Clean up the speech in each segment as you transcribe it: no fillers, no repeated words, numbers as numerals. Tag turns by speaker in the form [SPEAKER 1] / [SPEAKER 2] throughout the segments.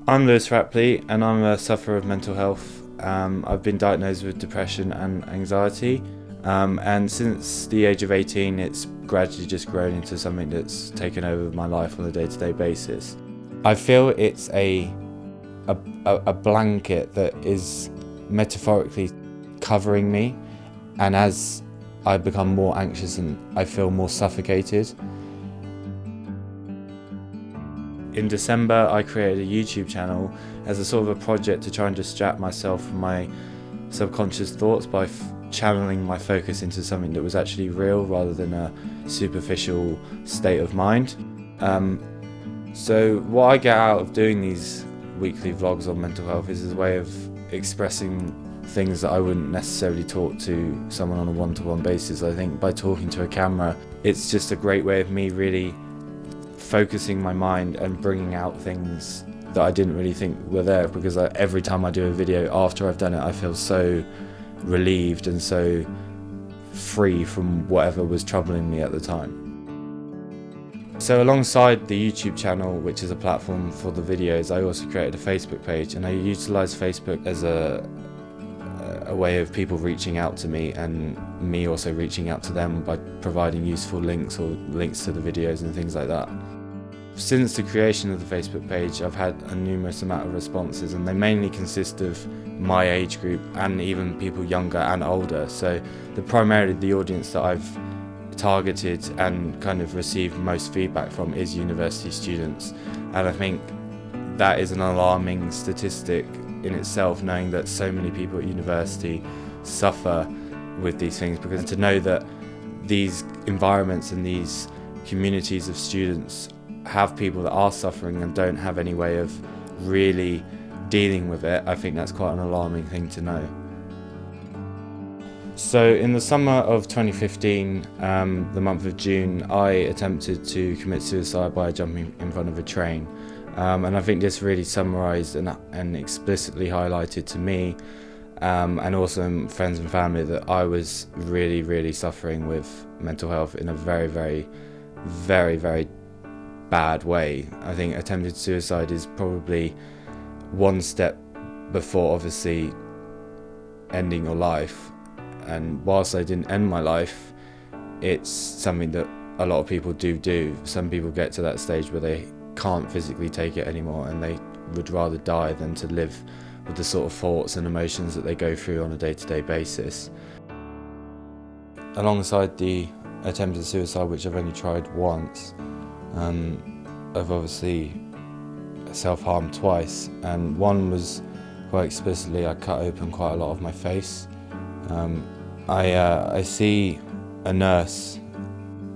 [SPEAKER 1] I'm Lewis Rapley and I'm a sufferer of mental health. I've been diagnosed with depression and anxiety, and since the age of 18 it's gradually just grown into something that's taken over my life on a day-to-day basis. I feel it's a blanket that is metaphorically covering me, and as I become more anxious and I feel more suffocated. In December I created a YouTube channel as a sort of a project to try and distract myself from my subconscious thoughts by channeling my focus into something that was actually real rather than a superficial state of mind. So what I get out of doing these weekly vlogs on mental health is a way of expressing things that I wouldn't necessarily talk to someone on a one-to-one basis. I think by talking to a camera, it's just a great way of me really focusing my mind and bringing out things that I didn't really think were there, because every time I do a video after I've done it I feel so relieved and so free from whatever was troubling me at the time. So alongside the YouTube channel, which is a platform for the videos, I also created a Facebook page, and I utilise Facebook as a way of people reaching out to me and me also reaching out to them by providing useful links or links to the videos and things like that. Since the creation of the Facebook page, I've had a numerous amount of responses, and they mainly consist of my age group and even people younger and older. So primarily the audience that I've targeted and kind of received most feedback from is university students, and I think that is an alarming statistic in itself, knowing that so many people at university suffer with these things, because to know that these environments and these communities of students have people that are suffering and don't have any way of really dealing with it, I think that's quite an alarming thing to know. So in the summer of 2015, the month of June, I attempted to commit suicide by jumping in front of a train. And I think this really summarised and explicitly highlighted to me, and also friends and family, that I was really suffering with mental health in a very bad way. I think attempted suicide is probably one step before obviously ending your life, and whilst I didn't end my life, it's something that a lot of people do. Some people get to that stage where they can't physically take it anymore and they would rather die than to live with the sort of thoughts and emotions that they go through on a day-to-day basis. Alongside the attempted suicide, which I've only tried once, I've obviously self-harmed twice, and one was quite explicitly I cut open quite a lot of my face. I see a nurse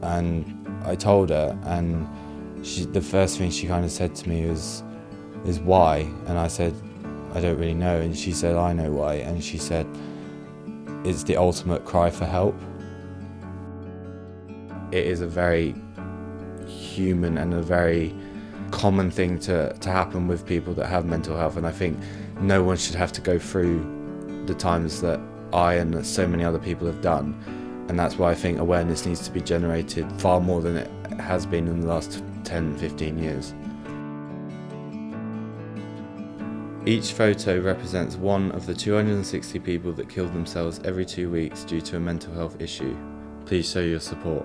[SPEAKER 1] and I told her, and the first thing she kind of said to me is why? And I said, I don't really know. And she said, I know why. And she said, it's the ultimate cry for help. It is a very human and a very common thing to happen with people that have mental health, and I think no one should have to go through the times that I and so many other people have done, and that's why I think awareness needs to be generated far more than it has been in the last 10-15 years. Each photo represents one of the 260 people that kill themselves every 2 weeks due to a mental health issue. Please show your support.